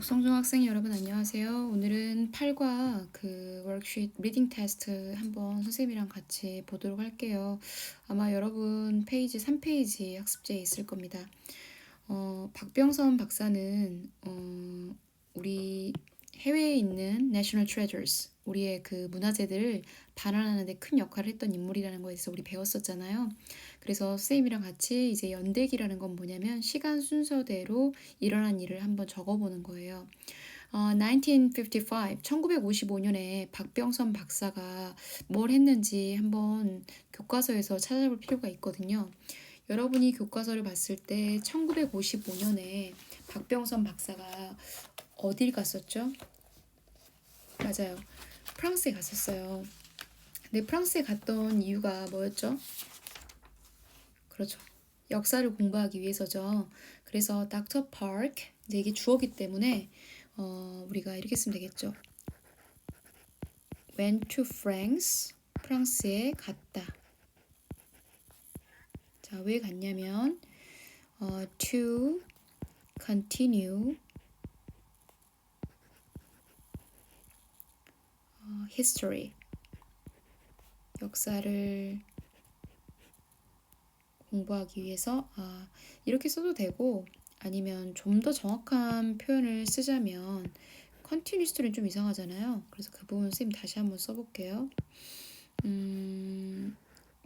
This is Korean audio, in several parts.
독성중 학생 여러분 안녕하세요. 오늘은 8과 그 워크시트 리딩 테스트 한번 선생님이랑 같이 보도록 할게요. 아마 여러분 페이지 3페이지 학습지에 있을 겁니다. 박병선 박사는 우리 해외에 있는 National Treasures, 우리의 그 문화재들을 발견하는 데 큰 역할을 했던 인물이라는 거에 대해서 우리 배웠었잖아요. 그래서 선생님이랑 같이 이제 연대기라는 건 뭐냐면 시간 순서대로 일어난 일을 한번 적어보는 거예요. 1955, 1955년에 박병선 박사가 뭘 했는지 한번 교과서에서 찾아볼 필요가 있거든요. 여러분이 교과서를 봤을 때 1955년에 박병선 박사가 어딜 갔었죠? 맞아요. 프랑스에 갔었어요. 근데 프랑스에 갔던 이유가 뭐였죠? 그렇죠. 역사를 공부하기 위해서죠. 그래서 닥터 파크, 이제 이게 주어기 때문에 우리가 이렇게 쓰면 되겠죠. Went to France, 프랑스에 갔다. 자, 왜 갔냐면 to continue history, 역사를 공부하기 위해서 이렇게 써도 되고, 아니면 좀 더 정확한 표현을 쓰자면 continuous는 좀 이상하잖아요. 그래서 그 부분 선생님 다시 한번 써볼게요.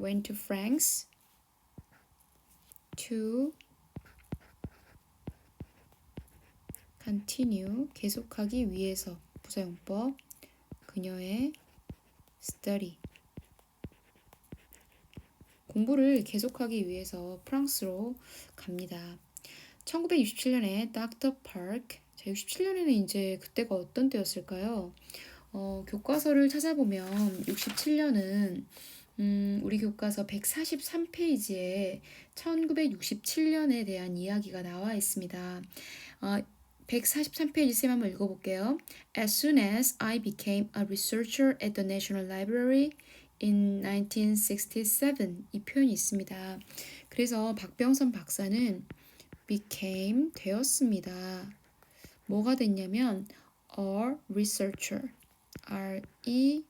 Went to France to continue, 계속하기 위해서, 부사용법, 그녀의 study, 공부를 계속하기 위해서 프랑스로 갑니다. 1967년에 닥터 파크, 67년에는 이제 그때가 어떤 때였을까요? 교과서를 찾아보면 67년은 우리 교과서 143페이지에 1967년에 대한 이야기가 나와 있습니다. 143페이지 쌤 한번 읽어볼게요. As soon as I became a researcher at the National Library in 1967, 이 표현이 있습니다. 그래서 박병선 박사는 became, 되었습니다. 뭐가 됐냐면 a researcher, R-E-S-E-A-R-C-H-E-R,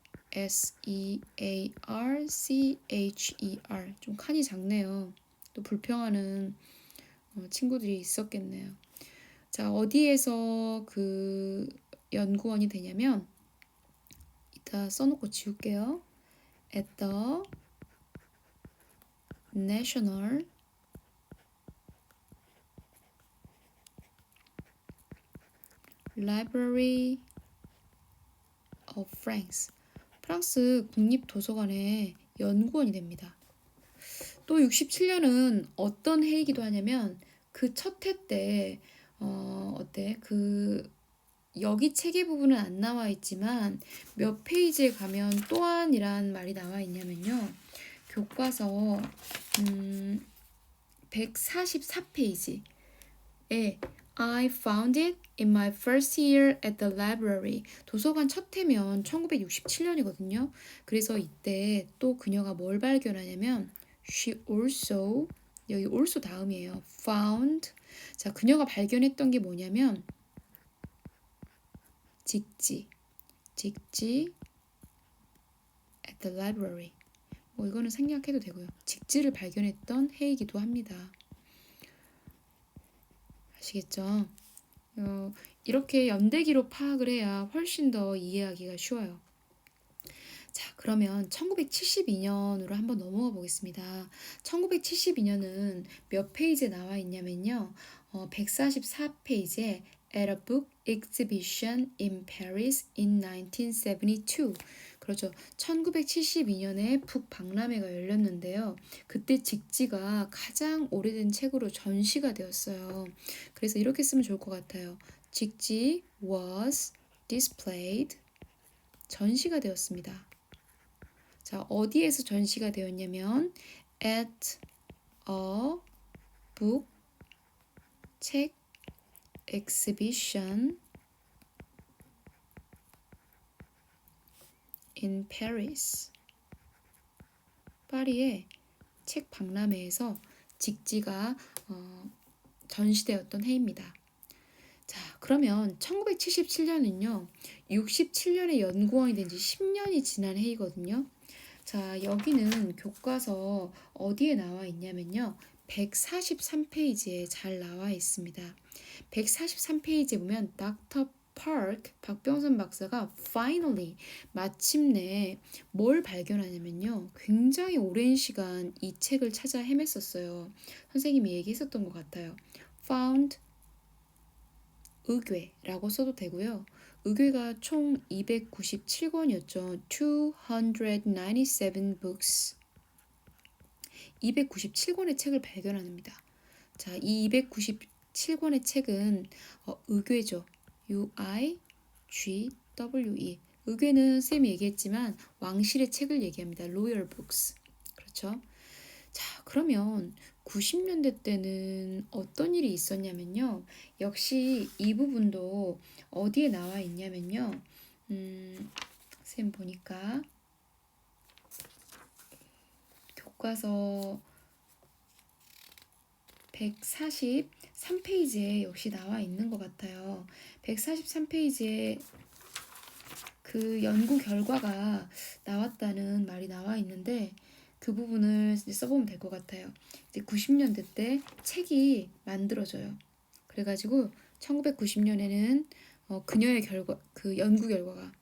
좀 칸이 작네요. 또 불평하는 친구들이 있었겠네요. 자, 어디에서 그 연구원이 되냐면, 이따 써놓고 지울게요. At the National Library of France, 프랑스 국립도서관의 연구원이 됩니다. 또 67년은 어떤 해이기도 하냐면 그 첫 해 때 여기 체계 부분은 안 나와 있지만 몇 페이지에 가면 또한이란 말이 나와 있냐면요. 교과서 144페이지에 I found it in my first year at the library. 도서관 첫 해면 1967년이거든요. 그래서 이때 또 그녀가 뭘 발견하냐면 she also, 여기 also 다음이에요. found. 자, 그녀가 발견했던 게 뭐냐면 직지 at the library. 이거는 생략해도 되고요. 직지를 발견했던 해이기도 합니다. 아시겠죠? 이렇게 연대기로 파악을 해야 훨씬 더 이해하기가 쉬워요. 자, 그러면 1972년으로 한번 넘어가 보겠습니다. 1972년은 몇 페이지에 나와 있냐면요. 144페이지에 At a book exhibition in Paris in 1972. 그렇죠. 1972년에 북박람회가 열렸는데요. 그때 직지가 가장 오래된 책으로 전시가 되었어요. 그래서 이렇게 쓰면 좋을 것 같아요. 직지 was displayed, 전시가 되었습니다. 자, 어디에서 전시가 되었냐면 at a book, 책 exhibition in Paris, 파리의 책 박람회에서 직지가 전시되었던 해입니다. 자, 그러면 1977년은요. 67년에 연구원이 된 지 10년이 지난 해이거든요. 자, 여기는 교과서 어디에 나와 있냐면요. 143페이지에 잘 나와 있습니다. 143페이지에 보면 닥터 파크 박병선 박사가 finally 마침내 뭘 발견하냐면요. 굉장히 오랜 시간 이 책을 찾아 헤맸었어요. 선생님이 얘기했었던 것 같아요. found 의궤라고 써도 되고요. 의궤가 총 297권이었죠. 297 books. 297권의 책을 발견합니다. 자, 이 297권의 책은 의궤죠. UIGWE. 의궤는 쌤이 얘기했지만 왕실의 책을 얘기합니다. royal books. 그렇죠? 자, 그러면 90년대 때는 어떤 일이 있었냐면요. 역시 이 부분도 어디에 나와 있냐면요. 쌤 보니까 교과서 143페이지에 역시 나와 있는 것 같아요. 143페이지에 그 연구 결과가 나왔다는 말이 나와 있는데 그 부분을 써보면 될 것 같아요. 이제 90년대 때 책이 만들어져요. 그래가지고 1990년에는 그녀의 그 연구 결과가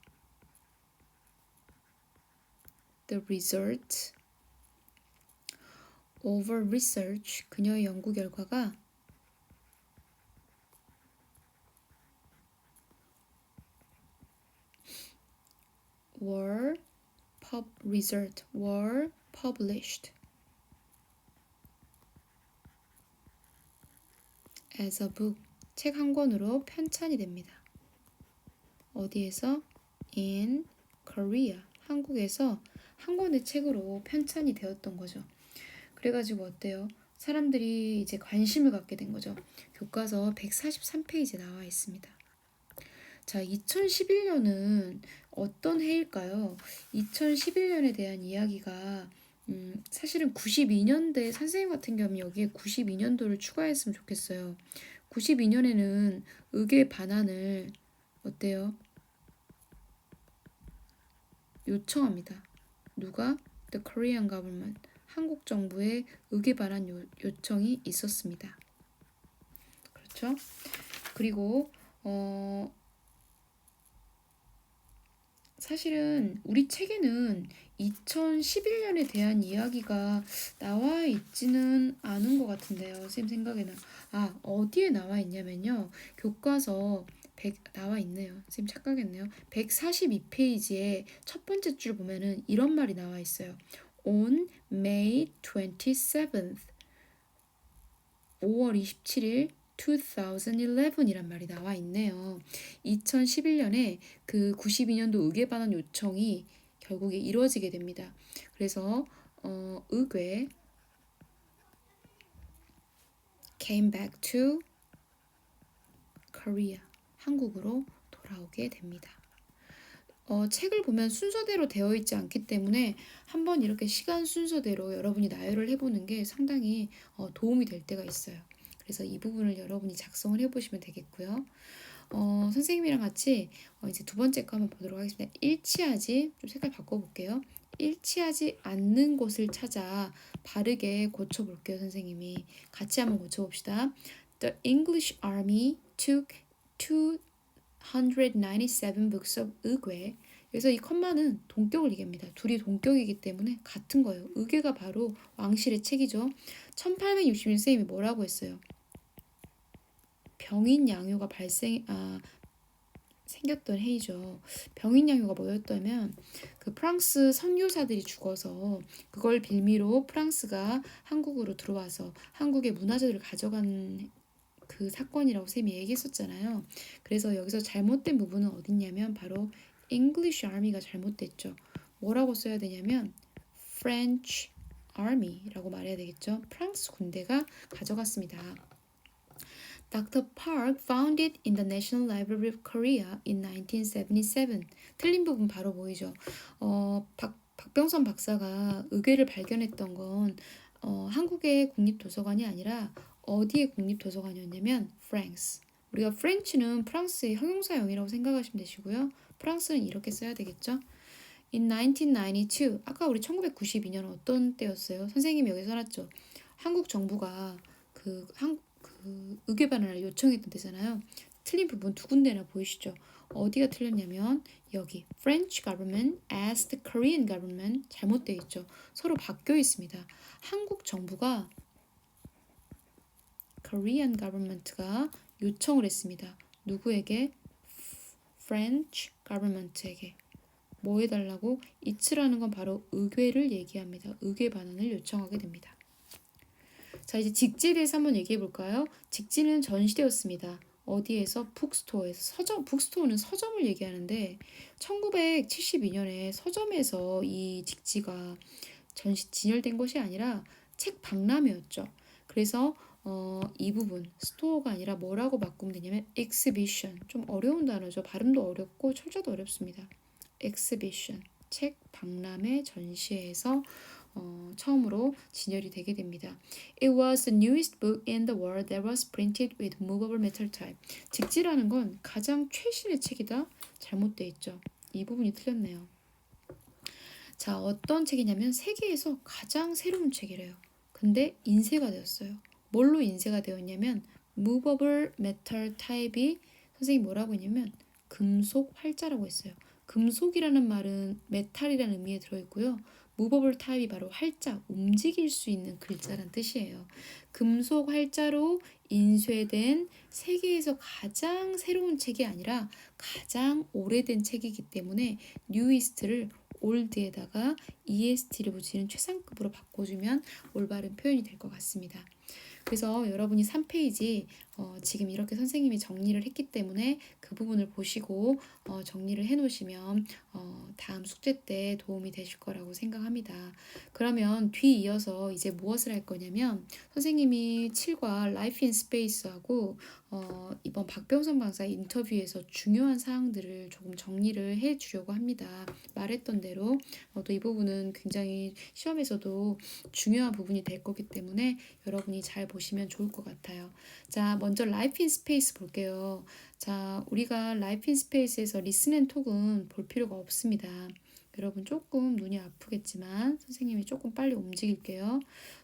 The result over research, 그녀의 연구 결과가 were published as a book. 책 한 권으로 편찬이 됩니다. 어디에서? In Korea. 한국에서 한 권의 책으로 편찬이 되었던 거죠. 그래가지고 어때요? 사람들이 이제 관심을 갖게 된 거죠. 교과서 143페이지에 나와 있습니다. 자, 2011년은 어떤 해일까요? 2011년에 대한 이야기가 사실은 92년대 선생님 같은 경우는 여기에 92년도를 추가했으면 좋겠어요. 92년에는 의궤 반환을 어때요? 요청합니다. 누가? The Korean government. 한국 정부의 의궤 반환 요청이 있었습니다. 그렇죠? 그리고 사실은 우리 책에는 2011년에 대한 이야기가 나와 있지는 않은 것 같은데요. 선생님 생각에는. 어디에 나와 있냐면요. 교과서 100 나와 있네요. 선생님 착각했네요. 142페이지에 첫 번째 줄 보면은 이런 말이 나와 있어요. On May 27th, 5월 27일 2011이란 말이 나와 있네요. 2011년에 그 92년도 의궤 반환 요청이 결국에 이루어지게 됩니다. 그래서 의궤 came back to Korea. 한국으로 돌아오게 됩니다. 책을 보면 순서대로 되어 있지 않기 때문에 한번 이렇게 시간 순서대로 여러분이 나열을 해보는 게 상당히 도움이 될 때가 있어요. 그래서 이 부분을 여러분이 작성을 해보시면 되겠고요. 선생님이랑 같이 이제 두 번째 거 한번 보도록 하겠습니다. 일치하지, 좀 색깔 바꿔볼게요. 일치하지 않는 곳을 찾아 바르게 고쳐볼게요, 선생님이. 같이 한번 고쳐봅시다. The English Army took 297 books of 의궤. 그래서 이 컴마는 동격을 얘기합니다. 둘이 동격이기 때문에 같은 거예요. 의궤가 바로 왕실의 책이죠. 1860년 선생님이 뭐라고 했어요? 병인 양요가 생겼던 해이죠. 병인 양요가 뭐였다면 그 프랑스 선교사들이 죽어서 그걸 빌미로 프랑스가 한국으로 들어와서 한국의 문화재들을 가져간 그 사건이라고 쌤이 얘기했었잖아요. 그래서 여기서 잘못된 부분은 어딨냐면 바로 English Army가 잘못됐죠. 뭐라고 써야 되냐면 French Army라고 말해야 되겠죠. 프랑스 군대가 가져갔습니다. Dr. Park found it in the National Library of Korea in 1977. 틀린 부분 바로 보이죠. 박병선 박사가 의궤를 발견했던 건 한국의 국립도서관이 아니라 어디의 국립도서관이었냐면 프랑스, 우리가 French는 프랑스의 형용사형이라고 생각하시면 되시고요. 프랑스는 이렇게 써야 되겠죠. In 1992, 아까 우리 1992년 어떤 때였어요? 선생님이 여기 써놨죠. 한국 정부가 그 의궤 반환을 요청했던 때잖아요. 틀린 부분 두 군데나 보이시죠? 어디가 틀렸냐면 여기 French government asked Korean government 잘못되어 있죠. 서로 바뀌어 있습니다. 한국 정부가 Korean government가 요청을 했습니다. 누구에게? French government에게. 뭐 해달라고? it라는 건 바로 의궤를 얘기합니다. 의궤 반환을 요청하게 됩니다. 자, 이제 직지에 대해서 한번 얘기해 볼까요? 직지는 전시되었습니다. 어디에서? 북스토어에서. 북스토어는 서점을 얘기하는데 1972년에 서점에서 이 직지가 진열된 것이 아니라 책 박람회였죠. 그래서 이 부분 스토어가 아니라 뭐라고 바꾸면 되냐면 exhibition. 좀 어려운 단어죠. 발음도 어렵고 철자도 어렵습니다. exhibition. 책 박람회 전시회에서 처음으로 진열이 되게 됩니다. It was the newest book in the world that was printed with movable metal type. 직지라는 건 가장 최신의 책이다. 잘못돼 있죠. 이 부분이 틀렸네요. 자, 어떤 책이냐면 세계에서 가장 새로운 책이래요. 근데 인쇄가 되었어요. 뭘로 인쇄가 되었냐면 movable metal type이 선생님이 뭐라고 했냐면 금속 활자라고 했어요. 금속이라는 말은 메탈이라는 의미에 들어있고요. movable type이 바로 활자, 움직일 수 있는 글자란 뜻이에요. 금속 활자로 인쇄된 세계에서 가장 새로운 책이 아니라 가장 오래된 책이기 때문에 newest를 올드에다가 EST를 붙이는 최상급으로 바꿔주면 올바른 표현이 될 것 같습니다. 그래서 여러분이 3페이지 지금 이렇게 선생님이 정리를 했기 때문에 그 부분을 보시고 정리를 해 놓으시면 다음 숙제 때 도움이 되실 거라고 생각합니다. 그러면 뒤이어서 이제 무엇을 할 거냐면 선생님이 7과 Life in Space하고 이번 박병선 강사 인터뷰에서 중요한 사항들을 조금 정리를 해 주려고 합니다. 말했던 대로 또 이 부분은 굉장히 시험에서도 중요한 부분이 될 거기 때문에 여러분이 잘 보시면 좋을 것 같아요. 자, 먼저 Life in Space 볼게요. 자, 우리가 Life in Space에서 Listen and Talk은 볼 필요가 없습니다. 여러분 조금 눈이 아프겠지만 선생님이 조금 빨리 움직일게요.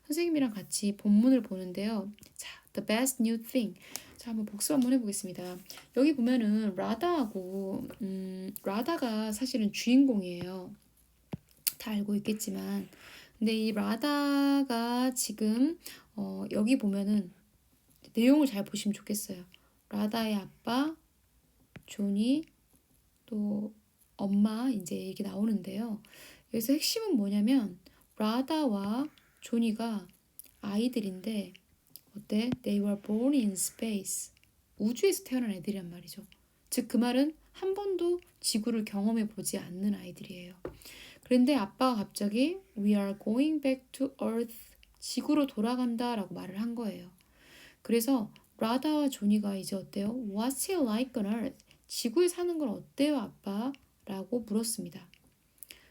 선생님이랑 같이 본문을 보는데요. 자, The best new thing. 자, 한번 복습 한번 해보겠습니다. 여기 보면은 라다하고 라다가 사실은 주인공이에요. 다 알고 있겠지만 근데 이 라다가 지금 여기 보면은 내용을 잘 보시면 좋겠어요. 라다의 아빠 존이 또 엄마 이제 이렇게 나오는데요. 여기서 핵심은 뭐냐면 라다와 조니가 아이들인데 어때? They were born in space. 우주에서 태어난 애들이란 말이죠. 즉 그 말은 한 번도 지구를 경험해 보지 않는 아이들이에요. 그런데 아빠가 갑자기 We are going back to Earth. 지구로 돌아간다 라고 말을 한 거예요. 그래서 라다와 조니가 이제 어때요? What's it like on Earth? 지구에 사는 건 어때요, 아빠? 라고 물었습니다.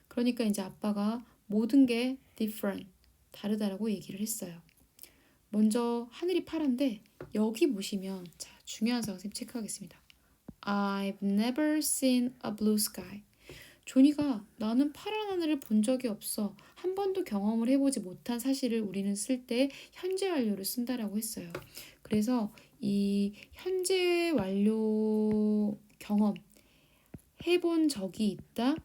그러니까 이제 아빠가 모든 게 different, 다르다라고 얘기를 했어요. 먼저 하늘이 파란데 여기 보시면 자, 중요한 사항 선생님 체크하겠습니다. I've never seen a blue sky. 조니가 나는 파란 하늘을 본 적이 없어. 한 번도 경험을 해보지 못한 사실을 우리는 쓸 때 현재 완료를 쓴다라고 했어요. 그래서 이 현재 완료 경험 해본 적이 있다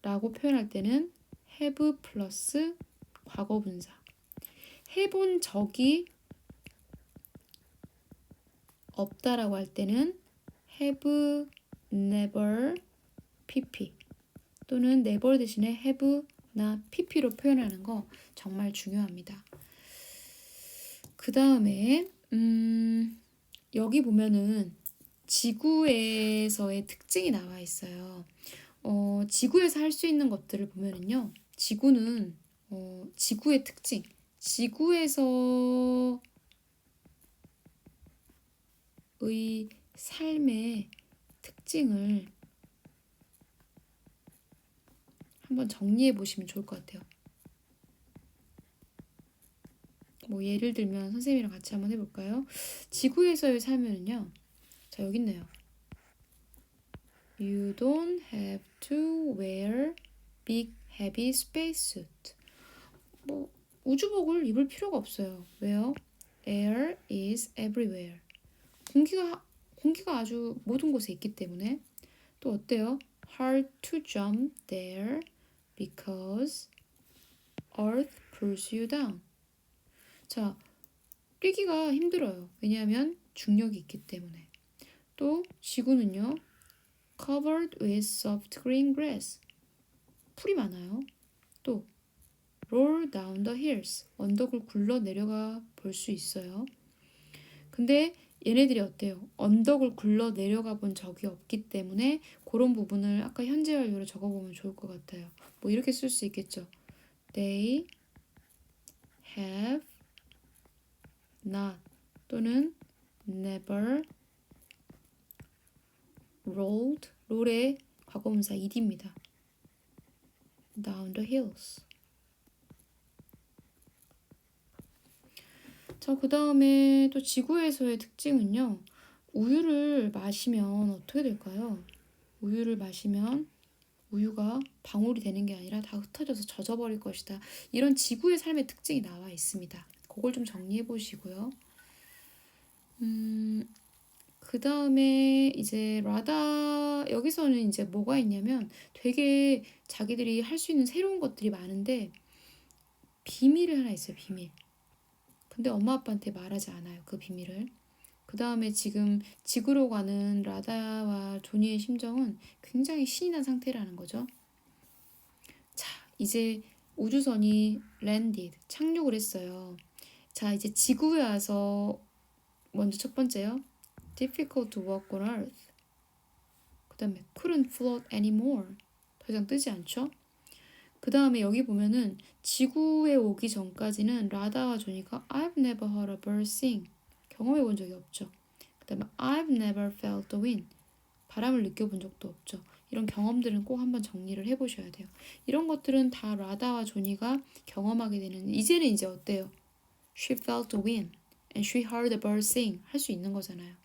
라고 표현할 때는 have 플러스 과거분사. 해본 적이 없다라고 할 때는 have never pp 또는 never 대신에 have나 pp로 표현하는 거 정말 중요합니다. 그 다음에 여기 보면은 지구에서의 특징이 나와 있어요. 지구에서 할 수 있는 것들을 보면은요. 지구는 지구의 특징, 지구에서의 삶의 특징을 한번 정리해 보시면 좋을 것 같아요. 뭐 예를 들면 선생님이랑 같이 한번 해볼까요? 지구에서의 삶은요. 자, 여기 있네요. You don't have to wear big heavy spacesuit. 뭐 우주복을 입을 필요가 없어요. 왜요? Air is everywhere. 공기가 아주 모든 곳에 있기 때문에. 또 어때요? Hard to jump there because Earth pulls you down. 자, 뛰기가 힘들어요. 왜냐하면 중력이 있기 때문에. 또 지구는요. Covered with soft green grass. 풀이 많아요. 또 roll down the hills. 언덕을 굴러 내려가 볼 수 있어요. 근데 얘네들이 어때요? 언덕을 굴러 내려가 본 적이 없기 때문에 그런 부분을 아까 현재 완료로 적어보면 좋을 것 같아요. 뭐 이렇게 쓸 수 있겠죠. They have not 또는 never rolled. 롤의 과거분사 ed입니다. down the hills. 자, 그 다음에 또 지구에서의 특징은요. 우유를 마시면 어떻게 될까요? 우유를 마시면 우유가 방울이 되는 게 아니라 다 흩어져서 젖어버릴 것이다. 이런 지구의 삶의 특징이 나와 있습니다. 그걸 좀 정리해 보시고요. 그 다음에 이제 라다 여기서는 이제 뭐가 있냐면 되게 자기들이 할 수 있는 새로운 것들이 많은데 비밀이 하나 있어요. 비밀. 근데 엄마 아빠한테 말하지 않아요. 그 비밀을. 그 다음에 지금 지구로 가는 라다와 조니의 심정은 굉장히 신이 난 상태라는 거죠. 자, 이제 우주선이 landed, 착륙을 했어요. 자, 이제 지구에 와서 먼저 첫 번째요. difficult to walk on earth. 그 다음에 couldn't float anymore. 더 이상 뜨지 않죠? 그 다음에 여기 보면은 지구에 오기 전까지는 라다와 조니가 I've never heard a bird sing. 경험해 본 적이 없죠. 그 다음에 I've never felt the wind. 바람을 느껴본 적도 없죠. 이런 경험들은 꼭 한번 정리를 해보셔야 돼요. 이런 것들은 다 라다와 조니가 경험하게 되는 이제는 이제 어때요? She felt the wind and she heard the bird sing 할 수 있는 거잖아요.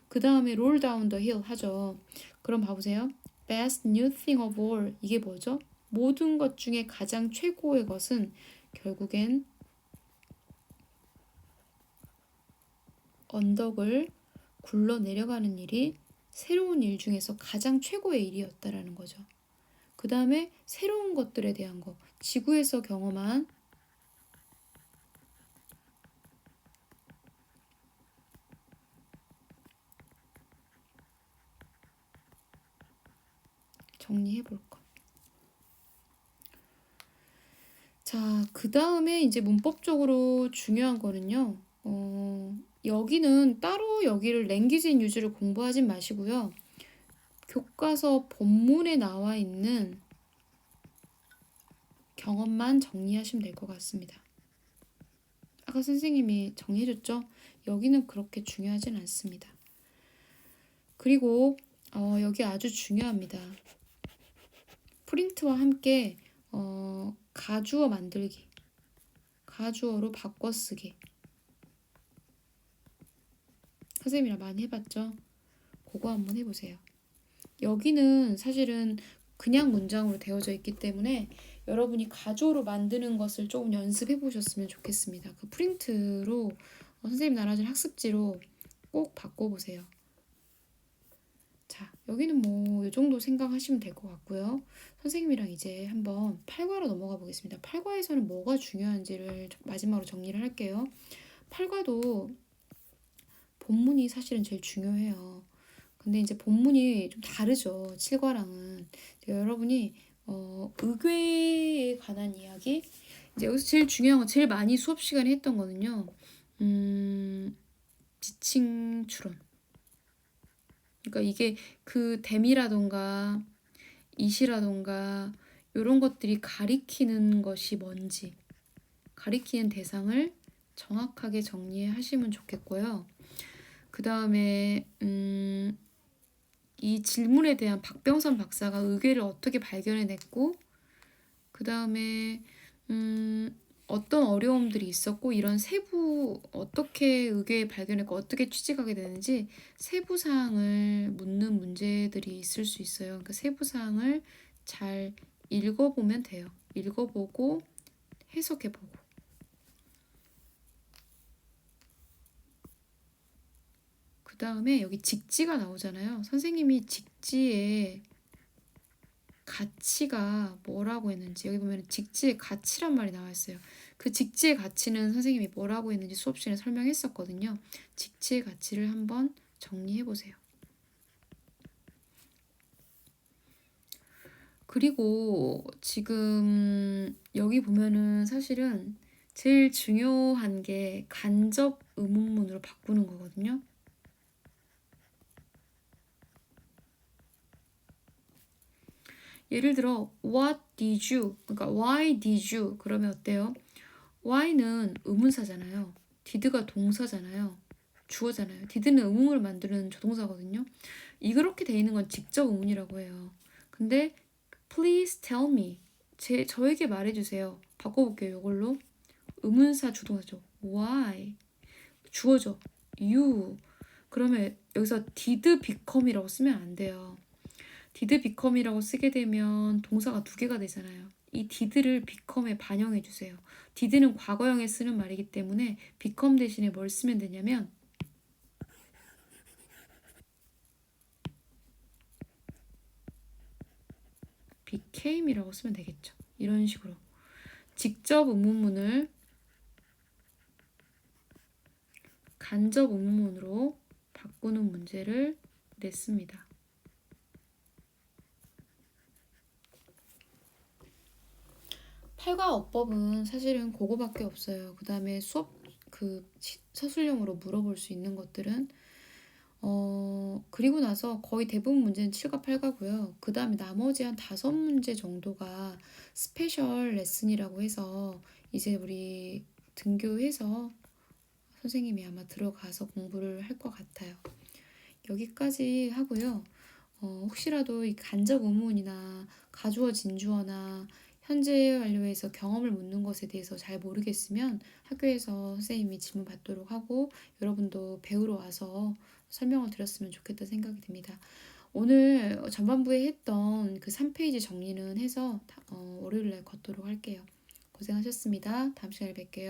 그 다음에 roll down the hill 하죠. 그럼 봐보세요. Best new thing of all. 이게 뭐죠? 모든 것 중에 가장 최고의 것은 결국엔 언덕을 굴러 내려가는 일이 새로운 일 중에서 가장 최고의 일이었다라는 거죠. 그 다음에 새로운 것들에 대한 거, 지구에서 경험한 정리해 볼 거. 자, 그 다음에 이제 문법적으로 중요한 거는요. 여기는 따로 여기를 랭귀지 인 유즈를 공부하진 마시고요. 교과서 본문에 나와 있는 경험만 정리하시면 될 것 같습니다. 아까 선생님이 정리해줬죠? 여기는 그렇게 중요하진 않습니다. 그리고 여기 아주 중요합니다. 프린트와 함께 가주어 만들기, 가주어로 바꿔쓰기. 선생님이랑 많이 해봤죠? 그거 한번 해보세요. 여기는 사실은 그냥 문장으로 되어져 있기 때문에 여러분이 가주어로 만드는 것을 조금 연습해 보셨으면 좋겠습니다. 그 프린트로 선생님 나눠준 학습지로 꼭 바꿔보세요. 자, 여기는 뭐 이 정도 생각하시면 될 것 같고요. 선생님이랑 이제 한번 8과로 넘어가 보겠습니다. 8과에서는 뭐가 중요한지를 마지막으로 정리를 할게요. 8과도 본문이 사실은 제일 중요해요. 근데 이제 본문이 좀 다르죠. 7과랑은. 여러분이 의궤에 관한 이야기 이제 여기서 제일 중요한 거 제일 많이 수업 시간에 했던 거는요. 지칭 추론. 그러니까 이게 그 댐이라던가 이시라던가 이런 것들이 가리키는 것이 뭔지 가리키는 대상을 정확하게 정리하시면 좋겠고요. 그 다음에 이 질문에 대한 박병선 박사가 의궤를 어떻게 발견해냈고 그 다음에 어떤 어려움들이 있었고 이런 세부 어떻게 의뢰 발견했고 어떻게 취직하게 되는지 세부 사항을 묻는 문제들이 있을 수 있어요. 그러니까 세부 사항을 잘 읽어보면 돼요. 읽어보고 해석해보고. 그 다음에 여기 직지가 나오잖아요. 선생님이 직지에 가치가 뭐라고 했는지 여기 보면 직지의 가치란 말이 나와 있어요. 그 직지의 가치는 선생님이 뭐라고 했는지 수업 시간에 설명했었거든요. 직지의 가치를 한번 정리해 보세요. 그리고 지금 여기 보면은 사실은 제일 중요한 게 간접 의문문으로 바꾸는 거거든요. 예를 들어 what did you 그러니까 why did you 그러면 어때요? why는 의문사잖아요. did가 동사잖아요. 주어잖아요. did는 의문을 만드는 조동사거든요. 이렇게 돼 있는 건 직접 의문이라고 해요. 근데 please tell me 저에게 말해주세요. 바꿔볼게요. 이걸로 의문사 주동사죠. why 주어죠. you 그러면 여기서 did become이라고 쓰면 안 돼요. did become이라고 쓰게 되면 동사가 두 개가 되잖아요. 이 did를 become에 반영해 주세요. did는 과거형에 쓰는 말이기 때문에 become 대신에 뭘 쓰면 되냐면 became이라고 쓰면 되겠죠. 이런 식으로 직접 의문문을 간접 의문문으로 바꾸는 문제를 냈습니다. 팔과 어법은 사실은 그거밖에 없어요. 그 다음에 수업 서술형으로 물어볼 수 있는 것들은 그리고 나서 거의 대부분 문제는 7과 8과고요. 그 다음에 나머지 한 5문제 정도가 스페셜 레슨이라고 해서 이제 우리 등교해서 선생님이 아마 들어가서 공부를 할 것 같아요. 여기까지 하고요. 혹시라도 이 간접 의문이나 가주어 진주어나 현재 완료에서 경험을 묻는 것에 대해서 잘 모르겠으면 학교에서 선생님이 질문 받도록 하고 여러분도 배우러 와서 설명을 드렸으면 좋겠다 생각이 듭니다. 오늘 전반부에 했던 그 3페이지 정리는 해서 월요일날 걷도록 할게요. 고생하셨습니다. 다음 시간에 뵐게요.